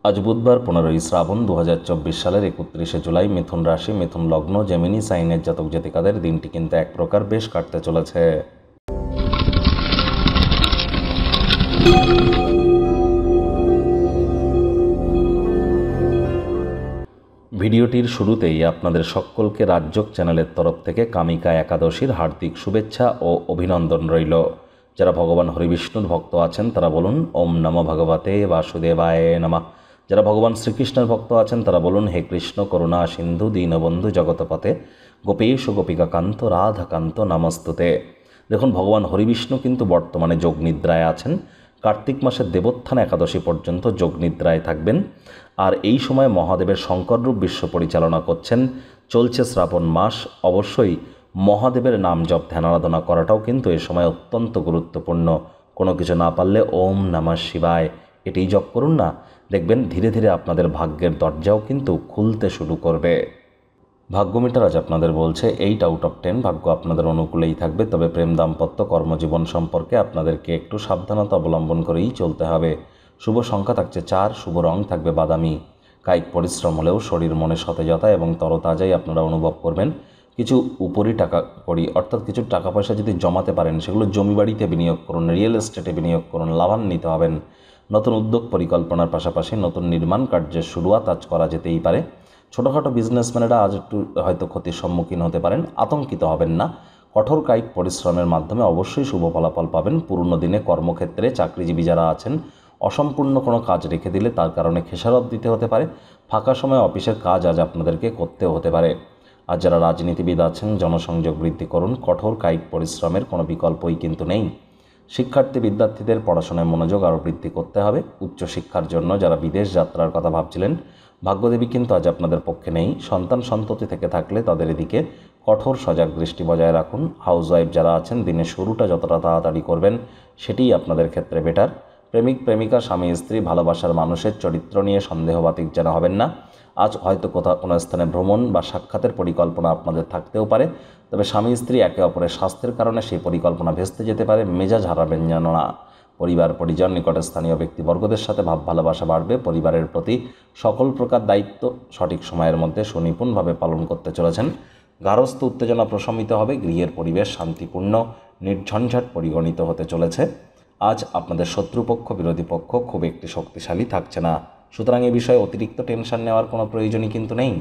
আজ বুধবার 15ই শ্রাবণ 2024 সালের 31শে জুলাই। মিথুন রাশি, মিথুন লগ্ন, জেমিনি সাইনের জাতক জাতিকাদের দিনটি কিন্তু এক প্রকার বেশ কাটতে চলেছে। ভিডিওটির শুরুতেই আপনাদের সকলকে রাজযোগ চ্যানেলের তরফ থেকে কামিকা একাদশীর হার্দিক শুভেচ্ছা ও অভিনন্দন রইল। যারা ভগবান হরিবিষ্ণুর ভক্ত আছেন তারা বলুন ওম নমো ভগবতে বাসুদেবায় নমঃ। যারা ভগবান শ্রীকৃষ্ণের ভক্ত আছেন তারা বলুন হে কৃষ্ণ করুণা সিন্ধু দীনবন্ধু জগৎপতে গোপেশ গোপিকাকান্ত রাধাকান্ত নমস্তুতে। দেখুন, ভগবান হরিবিষ্ণু কিন্তু বর্তমানে যোগনিদ্রায় আছেন। কার্তিক মাসের দেবোত্থান একাদশী পর্যন্ত যোগনিদ্রায় থাকবেন। আর এই সময় মহাদেবের শঙ্কররূপ বিশ্ব পরিচালনা করছেন। চলছে শ্রাবণ মাস। অবশ্যই মহাদেবের নাম জপ ধ্যান আরাধনা করাটাও কিন্তু এ সময় অত্যন্ত গুরুত্বপূর্ণ। কোনো কিছু না পারলে ওম নমঃ শিবায় এটিই জপ করুন না, দেখবেন ধীরে ধীরে আপনাদের ভাগ্যের দরজাও কিন্তু খুলতে শুরু করবে। ভাগ্যমিটার আজ আপনাদের বলছে 8 আউট অফ 10 ভাগ্য আপনাদের অনুকূলেই থাকবে। তবে প্রেম, দাম্পত্য, কর্মজীবন সম্পর্কে আপনাদেরকে একটু সাবধানতা অবলম্বন করেই চলতে হবে। শুভ সংখ্যা থাকছে 4, শুভ রং থাকবে বাদামি। কায়িক পরিশ্রম হলেও শরীর মনে সতেজতা এবং তরতাজাই আপনারা অনুভব করবেন। কিছু উপরি টাকা করি, অর্থাৎ কিছু টাকা পয়সা যদি জমাতে পারেন সেগুলো জমি বাড়িতে বিনিয়োগ করুন, রিয়েল এস্টেটে বিনিয়োগ করুন, লাভান্বিত হবেন। নতুন উদ্যোগ পরিকল্পনার পাশাপাশি নতুন নির্মাণ কার্যের শুরুয়াত আজ করা যেতেই পারে। ছোটোখাটো বিজনেসম্যানেরা আজ একটু হয়তো ক্ষতির সম্মুখীন হতে পারেন, আতঙ্কিত হবেন না। কঠোর কায়িক পরিশ্রমের মাধ্যমে অবশ্যই শুভ ফলাফল পাবেন। পুরনো দিনে কর্মক্ষেত্রে চাকরিজীবী যারা আছেন অসম্পূর্ণ কোনো কাজ রেখে দিলে তার কারণে খেসারত দিতে হতে পারে। ফাঁকা সময় অফিসের কাজ আজ আপনাদেরকে করতেও হতে পারে। আর যারা রাজনীতিবিদ আছেন জনসংযোগ বৃদ্ধি করুন। কঠোর কায়িক পরিশ্রমের কোনো বিকল্পই কিন্তু নেই। শিক্ষার্থী বিদ্যার্থীদের পড়াশোনায় মনোযোগ আরও বৃদ্ধি করতে হবে। উচ্চশিক্ষার জন্য যারা বিদেশ যাত্রার কথা ভাবছিলেন, ভাগ্যদেবী কিন্তু আজ আপনাদের পক্ষে নেই। সন্তান সন্ততি থেকে থাকলে তাদের এদিকে কঠোর সজাগ দৃষ্টি বজায় রাখুন। হাউসওয়াইফ যারা আছেন দিনের শুরুটা যতটা তাড়াতাড়ি করবেন সেটিই আপনাদের ক্ষেত্রে বেটার। প্রেমিক প্রেমিকা, স্বামী স্ত্রী, ভালোবাসার মানুষের চরিত্র নিয়ে সন্দেহবাতিক যেন হবেন না। আজ হয়তো কোথাও কোনো স্থানে ভ্রমণ বা সাক্ষাতের পরিকল্পনা আপনাদের থাকতেও পারে। তবে স্বামী স্ত্রী একে অপরের স্বাস্থ্যের কারণে সেই পরিকল্পনা ভেস্তে যেতে পারে। মেজাজ হারাবেন যেন না। পরিবার পরিজন, নিকটে স্থানীয় ব্যক্তিবর্গদের সাথে ভাব ভালোবাসা বাড়বে। পরিবারের প্রতি সকল প্রকার দায়িত্ব সঠিক সময়ের মধ্যে সুনিপুণভাবে পালন করতে চলেছেন। গার্হস্থ্য উত্তেজনা প্রশমিত হবে। গৃহের পরিবেশ শান্তিপূর্ণ নির্ঝঞ্ঝাট পরিগণিত হতে চলেছে। আজ আপনাদের শত্রুপক্ষ বিরোধী পক্ষ খুব একটি শক্তিশালী থাকছে না। সুতরাং এ বিষয়ে অতিরিক্ত টেনশন নেওয়ার কোনো প্রয়োজনই কিন্তু নেই।